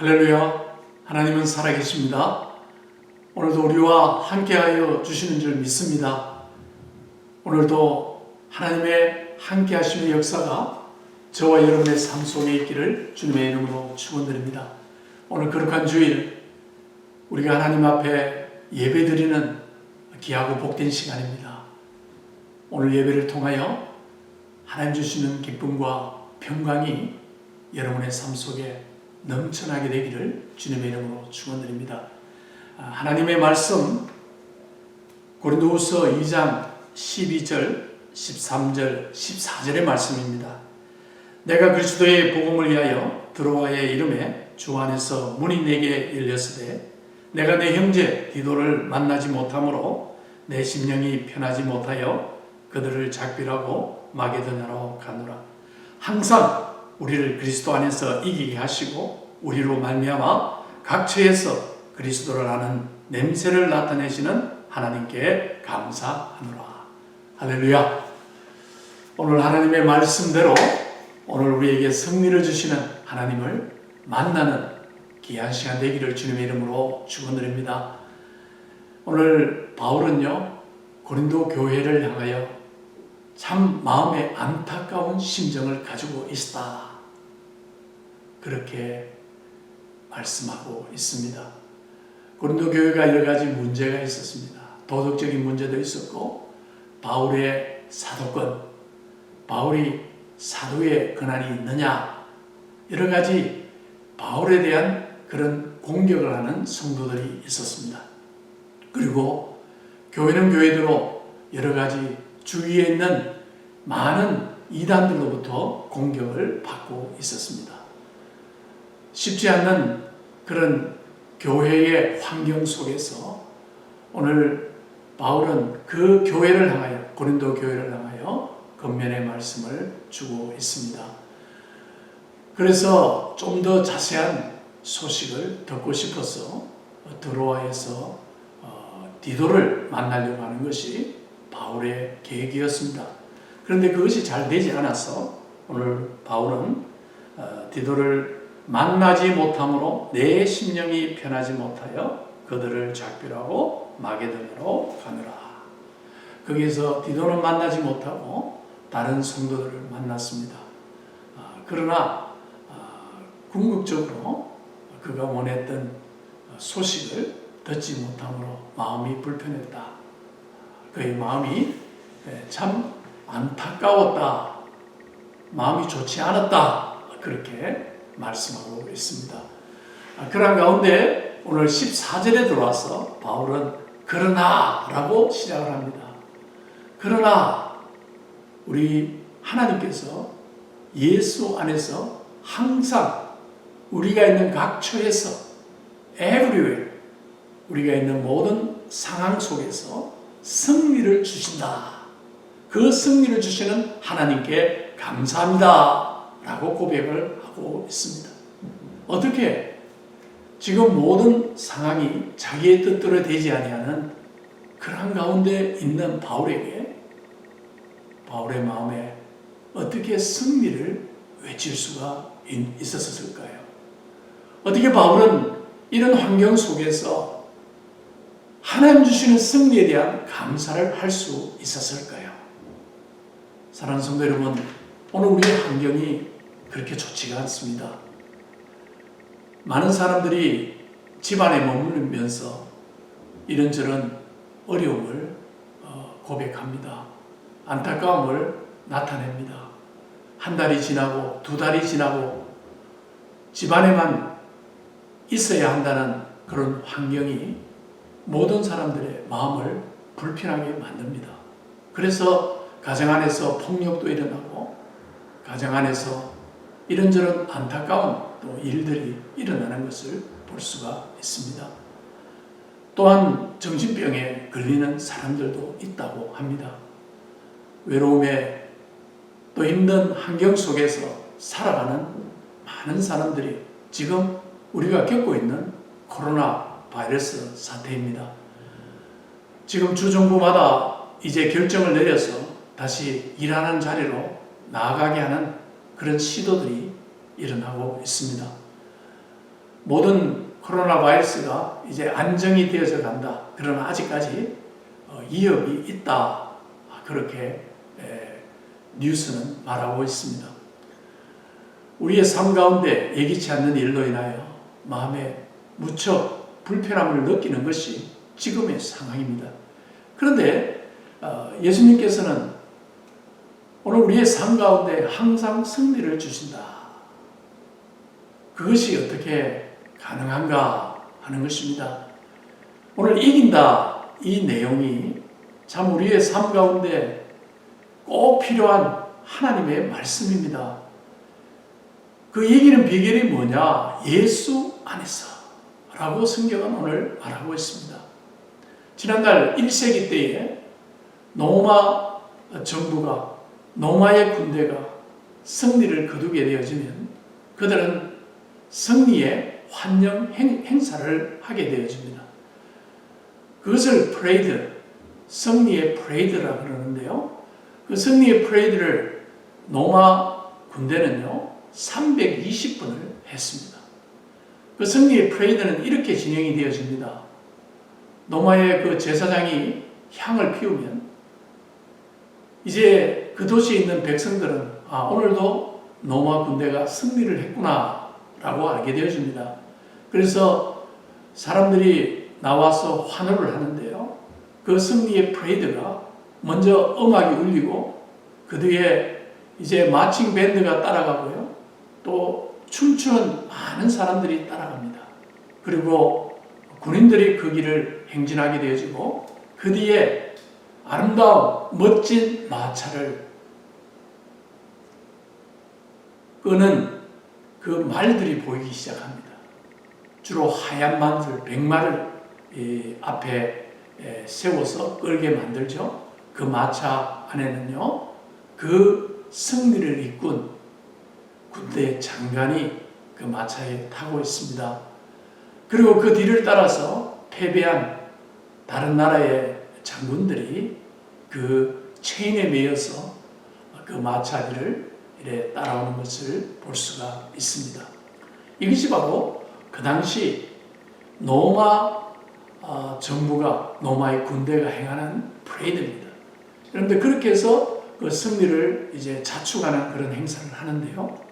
할렐루야. 하나님은 살아계십니다. 오늘도 우리와 함께하여 주시는 줄 믿습니다. 오늘도 하나님의 함께하심의 역사가 저와 여러분의 삶 속에 있기를 주님의 이름으로 축원드립니다. 오늘 거룩한 주일 우리가 하나님 앞에 예배드리는 귀하고 복된 시간입니다. 오늘 예배를 통하여 하나님 주시는 기쁨과 평강이 여러분의 삶 속에 넘쳐나게 되기를 주님의 이름으로 축원드립니다. 하나님의 말씀 고린도후서 2장 12절, 13절, 14절의 말씀입니다. 내가 그리스도의 복음을 위하여 드로아의 이름에 주 안에서 문이 내게 열렸으되 내가 내 형제 디도를 만나지 못하므로 내 심령이 편하지 못하여 그들을 작별하고 마게도냐로 가노라. 항상 우리를 그리스도 안에서 이기게 하시고 우리로 말미암아 각처에서 그리스도를 아는 냄새를 나타내시는 하나님께 감사하노라. 할렐루야. 오늘 하나님의 말씀대로 오늘 우리에게 승리를 주시는 하나님을 만나는 귀한 시간 되기를 주님의 이름으로 축원드립니다. 오늘 바울은요 고린도 교회를 향하여 참 마음에 안타까운 심정을 가지고 있다, 그렇게 말씀하고 있습니다. 고린도 교회가 여러 가지 문제가 있었습니다. 도덕적인 문제도 있었고 바울의 사도권, 바울이 사도의 권한이 있느냐, 여러 가지 바울에 대한 그런 공격을 하는 성도들이 있었습니다. 그리고 교회는 교회대로 여러 가지 주위에 있는 많은 이단들로부터 공격을 받고 있었습니다. 쉽지 않는 그런 교회의 환경 속에서 오늘 바울은 그 교회를 향하여, 고린도 교회를 향하여 권면의 말씀을 주고 있습니다. 그래서 좀 더 자세한 소식을 듣고 싶어서 드로아에서 디도를 만나려고 하는 것이 바울의 계획이었습니다. 그런데 그것이 잘 되지 않아서 오늘 바울은 디도를 만나지 못함으로 내 심령이 편하지 못하여 그들을 작별하고 마게도냐로 가느라. 거기에서 디도는 만나지 못하고 다른 성도들을 만났습니다. 그러나 궁극적으로 그가 원했던 소식을 듣지 못함으로 마음이 불편했다. 그의 마음이 참 안타까웠다, 마음이 좋지 않았다, 그렇게 말씀하고 있습니다. 그런 가운데 오늘 14절에 들어와서 바울은 그러나 라고 시작을 합니다. 그러나 우리 하나님께서 예수 안에서 항상 우리가 있는 각처에서 everywhere, 우리가 있는 모든 상황 속에서 승리를 주신다. 그 승리를 주시는 하나님께 감사합니다 라고 고백을 하고 있습니다. 어떻게 지금 모든 상황이 자기의 뜻대로 되지 아니하는 그런 가운데 있는 바울에게, 바울의 마음에 어떻게 승리를 외칠 수가 있었을까요? 어떻게 바울은 이런 환경 속에서 하나님 주시는 승리에 대한 감사를 할 수 있었을까요? 사랑하는 성도 여러분, 오늘 우리의 환경이 그렇게 좋지가 않습니다. 많은 사람들이 집안에 머무르면서 이런저런 어려움을 고백합니다. 안타까움을 나타냅니다. 한 달이 지나고 두 달이 지나고 집안에만 있어야 한다는 그런 환경이 모든 사람들의 마음을 불편하게 만듭니다. 그래서 가정 안에서 폭력도 일어나고 가정 안에서 이런저런 안타까운 또 일들이 일어나는 것을 볼 수가 있습니다. 또한 정신병에 걸리는 사람들도 있다고 합니다. 외로움에 또 힘든 환경 속에서 살아가는 많은 사람들이 지금 우리가 겪고 있는 코로나 바이러스 사태입니다. 지금 주 정부마다 이제 결정을 내려서 다시 일하는 자리로 나아가게 하는 그런 시도들이 일어나고 있습니다. 모든 코로나 바이러스가 이제 안정이 되어져 간다. 그러나 아직까지 위협이 있다. 그렇게 뉴스는 말하고 있습니다. 우리의 삶 가운데 예기치 않는 일로 인하여 마음에 무척 불편함을 느끼는 것이 지금의 상황입니다. 그런데 예수님께서는 오늘 우리의 삶 가운데 항상 승리를 주신다. 그것이 어떻게 가능한가 하는 것입니다. 오늘 이긴다 이 내용이 참 우리의 삶 가운데 꼭 필요한 하나님의 말씀입니다. 그 이기는 비결이 뭐냐? 예수 안에서 라고 성경은 오늘 말하고 있습니다. 지난날 1세기 때에 로마 정부가 로마의 군대가 승리를 거두게 되어지면 그들은 승리의 환영 행사를 하게 되어집니다. 그것을 프레이드, 승리의 프레이드라고 그러는데요. 그 승리의 프레이드를 로마 군대는요 320분을 했습니다. 그 승리의 프레이드는 이렇게 진행이 되어집니다. 로마의 그 제사장이 향을 피우면 이제 그 도시에 있는 백성들은 오늘도 로마 군대가 승리를 했구나 라고 알게 되어집니다. 그래서 사람들이 나와서 환호를 하는데요. 그 승리의 프레이드가 먼저 음악이 울리고 그 뒤에 이제 마칭 밴드가 따라가고요. 또 춤추는 많은 사람들이 따라갑니다. 그리고 군인들이 그 길을 행진하게 되어지고 그 뒤에 아름다운 멋진 마차를 끄는 그 말들이 보이기 시작합니다. 주로 하얀 말들, 백마를 앞에 세워서 끌게 만들죠. 그 마차 안에는요, 그 승리를 이끈 군대 장관이 그 마차에 타고 있습니다. 그리고 그 뒤를 따라서 패배한 다른 나라의 장군들이 그 체인에 매여서 그 마차 뒤를 이래 따라오는 것을 볼 수가 있습니다. 이것이 바로 그 당시 로마 정부가 로마의 군대가 행하는 프레이드입니다. 그런데 그렇게 해서 그 승리를 이제 자축하는 그런 행사를 하는데요.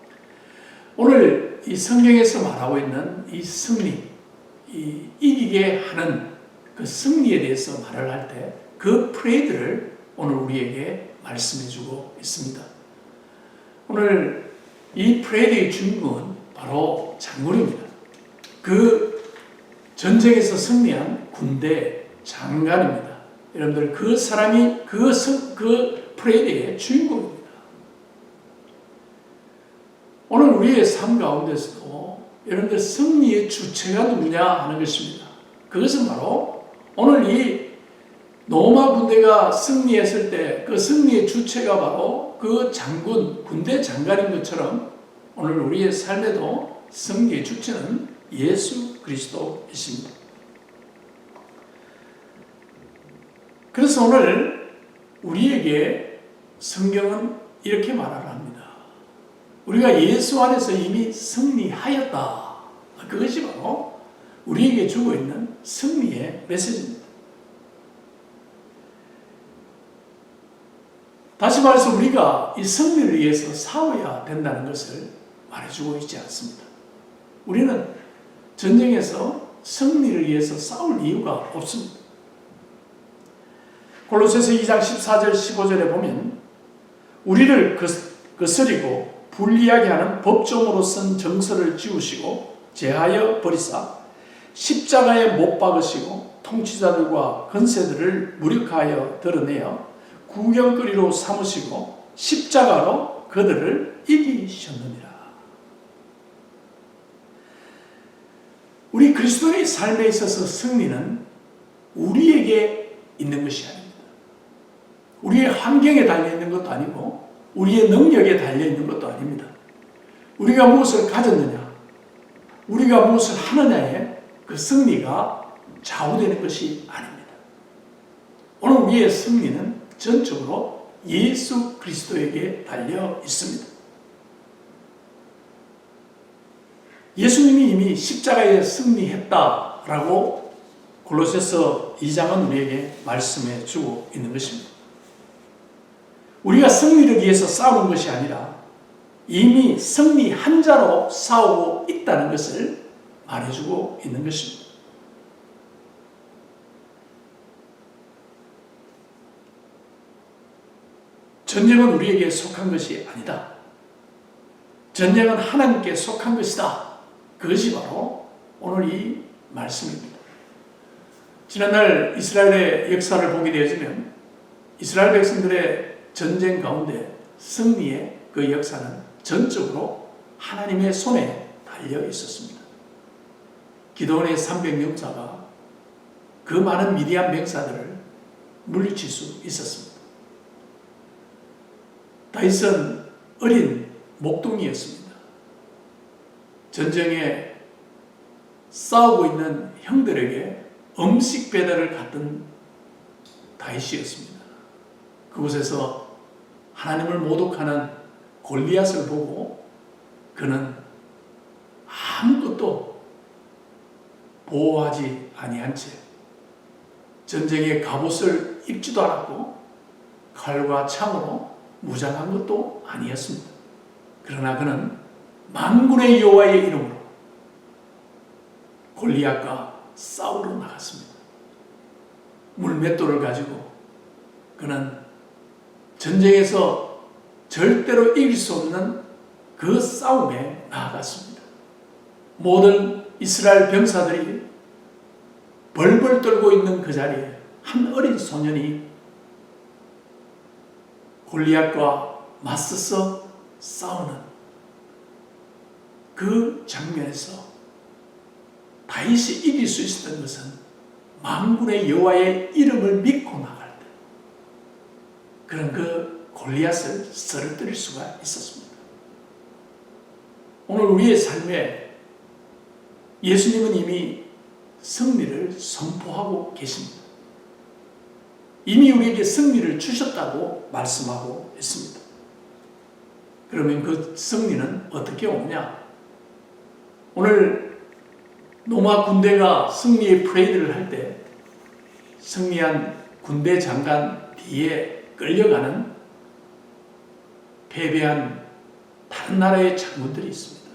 오늘 이 성경에서 말하고 있는 이 승리, 이 이기게 하는 그 승리에 대해서 말을 할 때 그 프레이드를 오늘 우리에게 말씀해주고 있습니다. 오늘 이 프레이드의 주인공은 바로 장군입니다. 그 전쟁에서 승리한 군대 장관입니다. 여러분들 그 사람이 그 프레이드의 주인공입니다. 오늘 우리의 삶 가운데서도 여러분들 승리의 주체가 누구냐 하는 것입니다. 그것은 바로 오늘 이 로마 군대가 승리했을 때 그 승리의 주체가 바로 그 장군, 군대 장관인 것처럼 오늘 우리의 삶에도 승리의 주체는 예수 그리스도이십니다. 그래서 오늘 우리에게 성경은 이렇게 말을 합니다. 우리가 예수 안에서 이미 승리하였다. 그것이 바로 우리에게 주고 있는 승리의 메시지입니다. 다시 말해서 우리가 이 승리를 위해서 싸워야 된다는 것을 말해주고 있지 않습니다. 우리는 전쟁에서 승리를 위해서 싸울 이유가 없습니다. 골로새서 2장 14절 15절에 보면 우리를 거스리고 불리하게 하는 법정으로 쓴 정서를 지우시고 제하여 버리사 십자가에 못 박으시고 통치자들과 권세들을 무력하여 드러내어 구경거리로 삼으시고 십자가로 그들을 이기셨느니라. 우리 그리스도의 삶에 있어서 승리는 우리에게 있는 것이 아닙니다. 우리의 환경에 달려있는 것도 아니고 우리의 능력에 달려있는 것도 아닙니다. 우리가 무엇을 가졌느냐, 우리가 무엇을 하느냐에 그 승리가 좌우되는 것이 아닙니다. 오늘 우리의 승리는 전적으로 예수 그리스도에게 달려 있습니다. 예수님이 이미 십자가에 승리했다라고 골로새서 2장은 우리에게 말씀해 주고 있는 것입니다. 우리가 승리를 위해서 싸우는 것이 아니라 이미 승리한 자로 싸우고 있다는 것을 말해주고 있는 것입니다. 전쟁은 우리에게 속한 것이 아니다. 전쟁은 하나님께 속한 것이다. 그것이 바로 오늘 이 말씀입니다. 지난날 이스라엘의 역사를 보게 되어지면 이스라엘 백성들의 전쟁 가운데 승리의 그 역사는 전적으로 하나님의 손에 달려 있었습니다. 기드온의 300명자가 그 많은 미디안 병사들을 물리칠 수 있었습니다. 다윗은 어린 목동이었습니다. 전쟁에 싸우고 있는 형들에게 음식 배달을 갔던 다윗이었습니다. 그곳에서 하나님을 모독하는 골리앗을 보고 그는 아무것도 보호하지 아니한 채 전쟁의 갑옷을 입지도 않았고 칼과 창으로 무장한 것도 아니었습니다. 그러나 그는 만군의 여호와의 이름으로 골리앗과 싸우러 나갔습니다. 물맷돌을 가지고 그는 전쟁에서 절대로 이길 수 없는 그 싸움에 나아갔습니다. 모든 이스라엘 병사들이 벌벌 떨고 있는 그 자리에 한 어린 소년이 골리앗과 맞서서 싸우는 그 장면에서 다윗이 이길 수 있었던 것은 만군의 여호와의 이름을 믿고 나갈 때 그런 그 골리앗을 쓰러뜨릴 수가 있었습니다. 오늘 우리의 삶에 예수님은 이미 승리를 선포하고 계십니다. 이미 우리에게 승리를 주셨다고 말씀하고 있습니다. 그러면 그 승리는 어떻게 오느냐? 오늘 로마 군대가 승리의 프레이드를 할 때 승리한 군대 장관 뒤에 끌려가는 패배한 다른 나라의 장군들이 있습니다.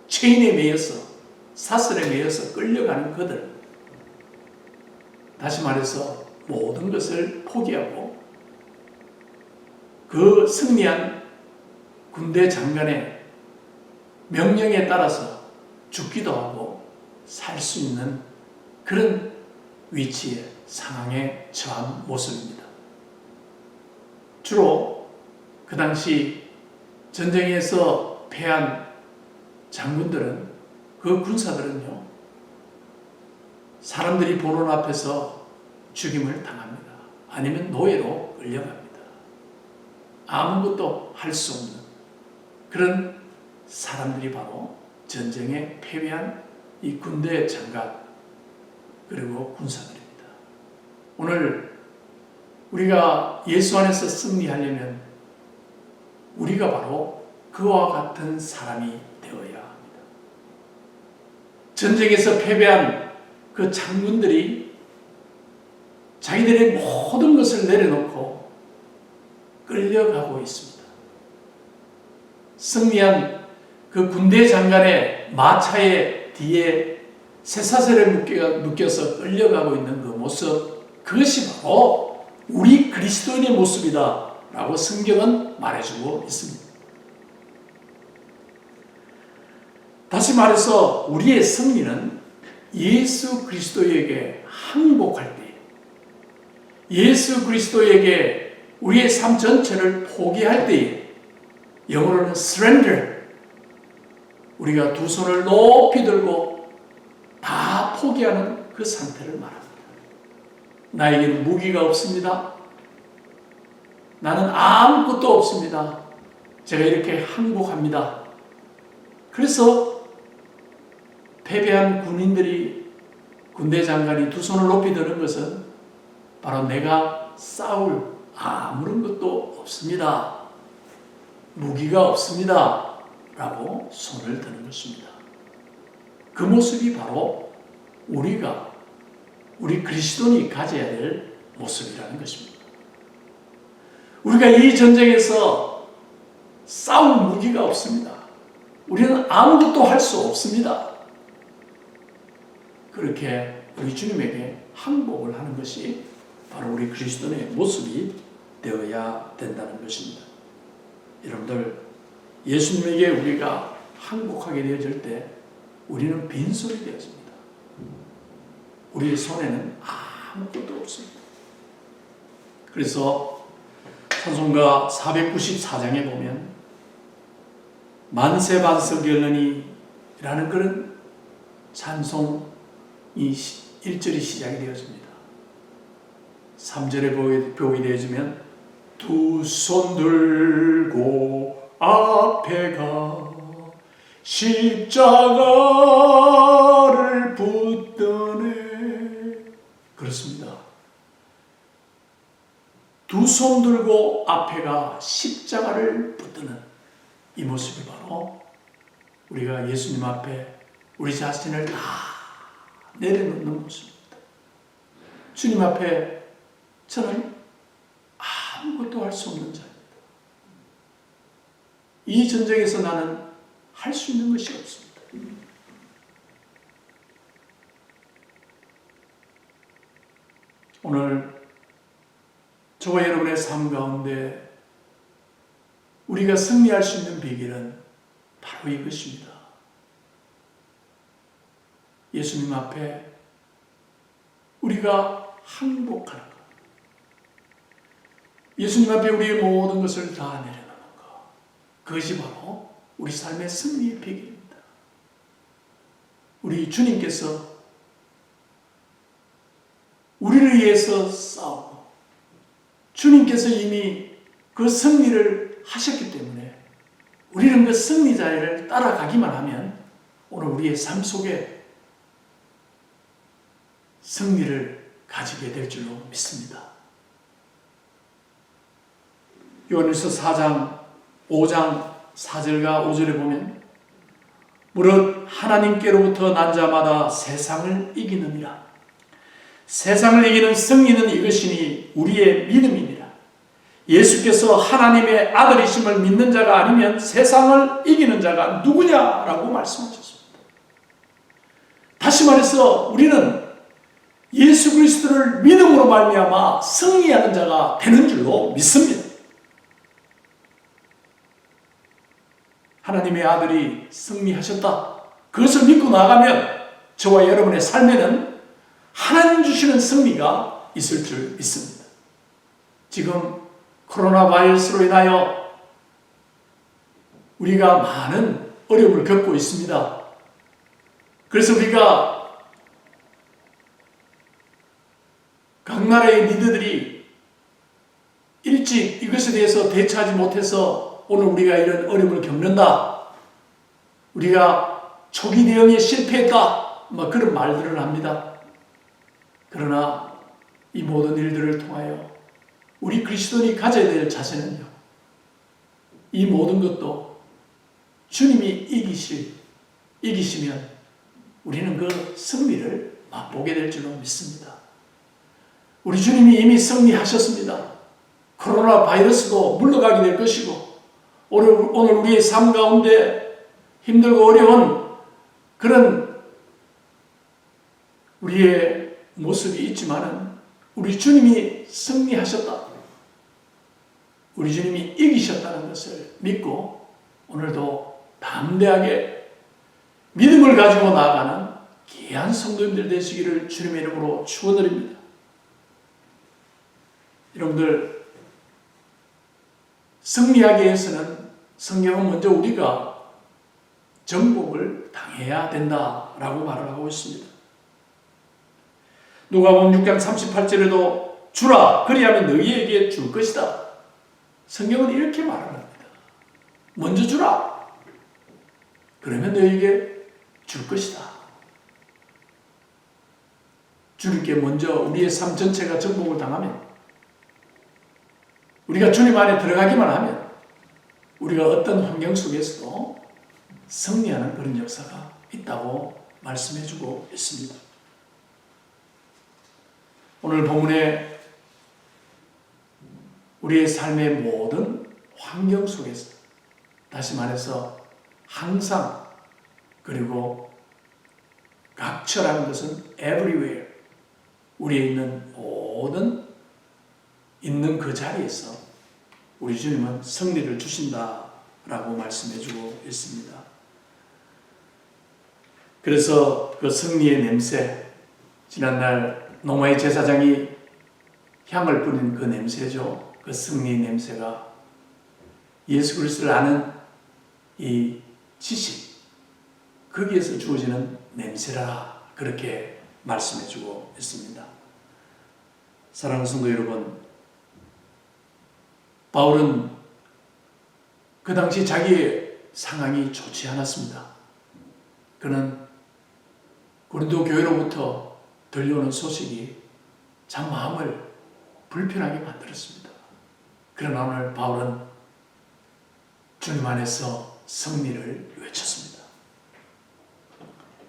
체인에 매여서 사슬에 매여서 끌려가는 그들. 다시 말해서 모든 것을 포기하고 그 승리한 군대 장관의 명령에 따라서 죽기도 하고 살 수 있는 그런 위치에 상황에 처한 모습입니다. 주로 그 당시 전쟁에서 패한 장군들은 그 군사들은요 사람들이 보는 앞에서 죽임을 당합니다. 아니면 노예로 끌려갑니다. 아무것도 할 수 없는 그런 사람들이 바로 전쟁에 패배한 이 군대 장관 그리고 군사들입니다. 오늘 우리가 예수 안에서 승리하려면 우리가 바로 그와 같은 사람이 되어야 합니다. 전쟁에서 패배한 그 장군들이 자기들의 모든 것을 내려놓고 끌려가고 있습니다. 승리한 그 군대 장관의 마차의 뒤에 쇠사슬에 묶여서 끌려가고 있는 그 모습, 그것이 바로 우리 그리스도인의 모습이다 라고 성경은 말해주고 있습니다. 다시 말해서 우리의 승리는 예수 그리스도에게 항복할 때, 예수 그리스도에게 우리의 삶 전체를 포기할 때에, 영어로는 surrender, 우리가 두 손을 높이 들고 다 포기하는 그 상태를 말합니다. 나에게는 무기가 없습니다. 나는 아무것도 없습니다. 제가 이렇게 항복합니다. 그래서 패배한 군인들이, 군대 장관이 두 손을 높이 드는 것은 바로 내가 싸울 아무런 것도 없습니다. 무기가 없습니다. 라고 손을 드는 것입니다. 그 모습이 바로 우리 그리스도인이 가져야 될 모습이라는 것입니다. 우리가 이 전쟁에서 싸울 무기가 없습니다. 우리는 아무것도 할 수 없습니다. 그렇게 우리 주님에게 항복을 하는 것이 바로 우리 그리스도인의 모습이 되어야 된다는 것입니다. 여러분들, 예수님에게 우리가 항복하게 되어질 때 우리는 빈손이 되었습니다. 우리의 손에는 아무것도 없습니다. 그래서 찬송가 494장에 보면 만세반석열러니 라는 그런 찬송이 1절이 시작이 되어집니다. 3절에 보게 되어지면 두 손 들고 앞에 가 십자가를 붙드네. 그렇습니다. 두 손 들고 앞에 가 십자가를 붙드는 이 모습이 바로 우리가 예수님 앞에 우리 자신을 다 내려놓는 모습입니다. 주님 앞에 저는 아무것도 할 수 없는 자입니다. 이 전쟁에서 나는 할 수 있는 것이 없습니다. 오늘 저와 여러분의 삶 가운데 우리가 승리할 수 있는 비결은 바로 이것입니다. 예수님 앞에 우리가 항복하는 것. 예수님 앞에 우리의 모든 것을 다 내려놓는 것. 그것이 바로 우리 삶의 승리의 비결입니다. 우리 주님께서 우리를 위해서 싸우고 주님께서 이미 그 승리를 하셨기 때문에 우리는 그 승리자를 따라가기만 하면 오늘 우리의 삶 속에 승리를 가지게 될 줄로 믿습니다. 요한일서 4장 5장 4절과 5절에 보면 무릇 하나님께로부터 난 자마다 세상을 이기느니라. 세상을 이기는 승리는 이것이니 우리의 믿음이니라. 예수께서 하나님의 아들이심을 믿는 자가 아니면 세상을 이기는 자가 누구냐라고 말씀하셨습니다. 다시 말해서 우리는 예수 그리스도를 믿음으로 말미암아 승리하는 자가 되는 줄로 믿습니다. 하나님의 아들이 승리하셨다. 그것을 믿고 나가면 저와 여러분의 삶에는 하나님 주시는 승리가 있을 줄 믿습니다. 지금 코로나 바이러스로 인하여 우리가 많은 어려움을 겪고 있습니다. 그래서 우리가 각 나라의 리더들이 일찍 이것에 대해서 대처하지 못해서 오늘 우리가 이런 어려움을 겪는다. 우리가 초기 대응에 실패했다. 그런 말들을 합니다. 그러나 이 모든 일들을 통하여 우리 그리스도인이 가져야 될 자세는요. 이 모든 것도 주님이 이기시면 우리는 그 승리를 맛보게 될 줄로 믿습니다. 우리 주님이 이미 승리하셨습니다. 코로나 바이러스도 물러가게 될 것이고 오늘 우리의 삶 가운데 힘들고 어려운 그런 우리의 모습이 있지만은 우리 주님이 승리하셨다. 우리 주님이 이기셨다는 것을 믿고 오늘도 담대하게 믿음을 가지고 나아가는 귀한 성도님들 되시기를 주님의 이름으로 축원드립니다. 여러분들, 승리하기 위해서는 성경은 먼저 우리가 정복을 당해야 된다라고 말을 하고 있습니다. 누가복음 6장 38절에도 주라 그리하면 너희에게 줄 것이다. 성경은 이렇게 말을 합니다. 먼저 주라. 그러면 너희에게 줄 것이다. 주님께 먼저 우리의 삶 전체가 정복을 당하면 우리가 주님 안에 들어가기만 하면 우리가 어떤 환경 속에서도 승리하는 그런 역사가 있다고 말씀해주고 있습니다. 오늘 본문에 우리의 삶의 모든 환경 속에서, 다시 말해서 항상, 그리고 각처라는 것은 everywhere, 우리에 있는 모든 있는 그 자리에서 우리 주님은 승리를 주신다라고 말씀해주고 있습니다. 그래서 그 승리의 냄새, 지난날 노마의 제사장이 향을 뿌린 그 냄새죠. 그 승리의 냄새가 예수 그리스도를 아는 이 지식, 거기에서 주어지는 냄새라, 그렇게 말씀해주고 있습니다. 사랑하는 성도 여러분, 바울은 그 당시 자기의 상황이 좋지 않았습니다. 그는 고린도 교회로부터 들려오는 소식이 참 마음을 불편하게 만들었습니다. 그러나 오늘 바울은 주님 안에서 승리를 외쳤습니다.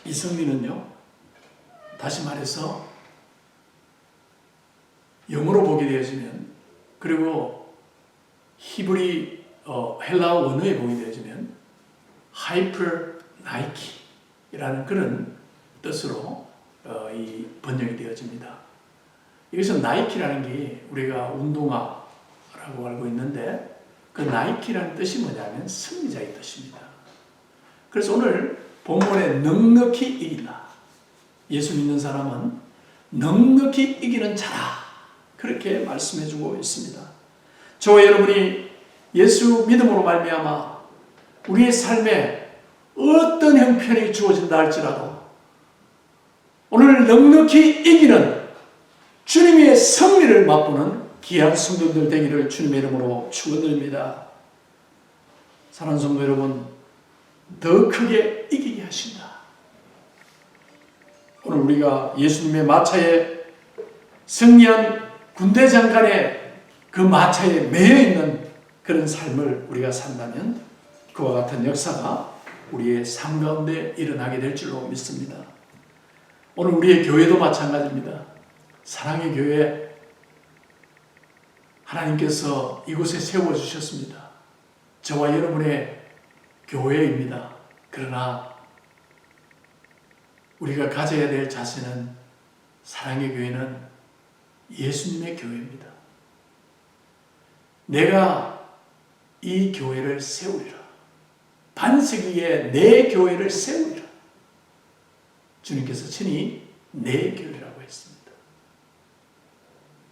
이 승리는요, 다시 말해서 영어로 보게 되어지면, 그리고 히브리 헬라어 원어에 보게 되어지면 하이퍼 나이키라는 그런 뜻으로 이 번역이 되어집니다. 여기서 나이키라는 게 우리가 운동화라고 알고 있는데, 그 나이키라는 뜻이 뭐냐면 승리자의 뜻입니다. 그래서 오늘 본문에 넉넉히 이긴다, 예수 믿는 사람은 넉넉히 이기는 자라, 그렇게 말씀해주고 있습니다. 저와 여러분이 예수 믿음으로 말미암아 우리의 삶에 어떤 형편이 주어진다 할지라도 오늘 넉넉히 이기는 주님의 승리를 맛보는 귀한 성도들 되기를 주님의 이름으로 축원드립니다. 사랑하는 성도 여러분, 더 크게 이기게 하신다. 오늘 우리가 예수님의 마차에 승리한 군대 장관의 그 마차에 매여 있는 그런 삶을 우리가 산다면 그와 같은 역사가 우리의 삶 가운데 일어나게 될 줄로 믿습니다. 오늘 우리의 교회도 마찬가지입니다. 사랑의 교회, 하나님께서 이곳에 세워주셨습니다. 저와 여러분의 교회입니다. 그러나 우리가 가져야 될 자세는, 사랑의 교회는 예수님의 교회입니다. 내가 이 교회를 세우리라, 반석 위에 내 교회를 세우리라. 주님께서 친히 내 교회라고 했습니다.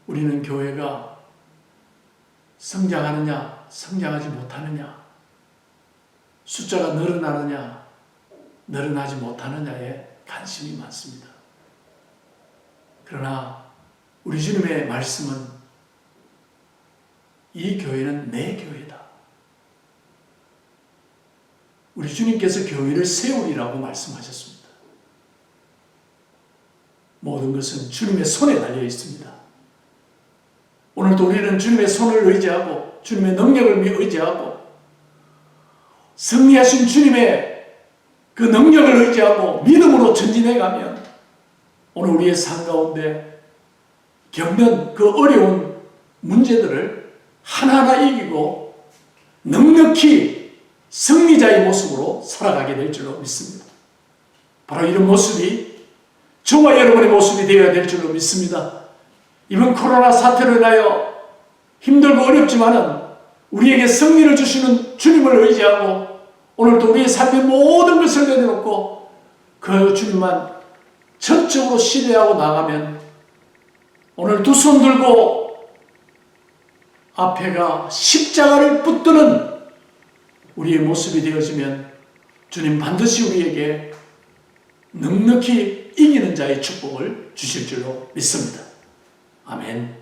우리는 교회가 성장하느냐, 성장하지 못하느냐, 숫자가 늘어나느냐, 늘어나지 못하느냐에 관심이 많습니다. 그러나 우리 주님의 말씀은 이 교회는 내 교회다. 우리 주님께서 교회를 세우리라고 말씀하셨습니다. 모든 것은 주님의 손에 달려 있습니다. 오늘도 우리는 주님의 손을 의지하고 주님의 능력을 의지하고 승리하신 주님의 그 능력을 의지하고 믿음으로 전진해가면 오늘 우리의 삶 가운데 겪는 그 어려운 문제들을 하나하나 이기고 넉넉히 승리자의 모습으로 살아가게 될 줄로 믿습니다. 바로 이런 모습이 저와 여러분의 모습이 되어야 될 줄로 믿습니다. 이번 코로나 사태로 인하여 힘들고 어렵지만은 우리에게 승리를 주시는 주님을 의지하고 오늘도 우리의 삶의 모든 것을 내려놓고 그 주님만 전적으로 신뢰하고 나가면 오늘 두 손 들고 앞에가 십자가를 붙드는 우리의 모습이 되어지면 주님 반드시 우리에게 넉넉히 이기는 자의 축복을 주실 줄로 믿습니다. 아멘.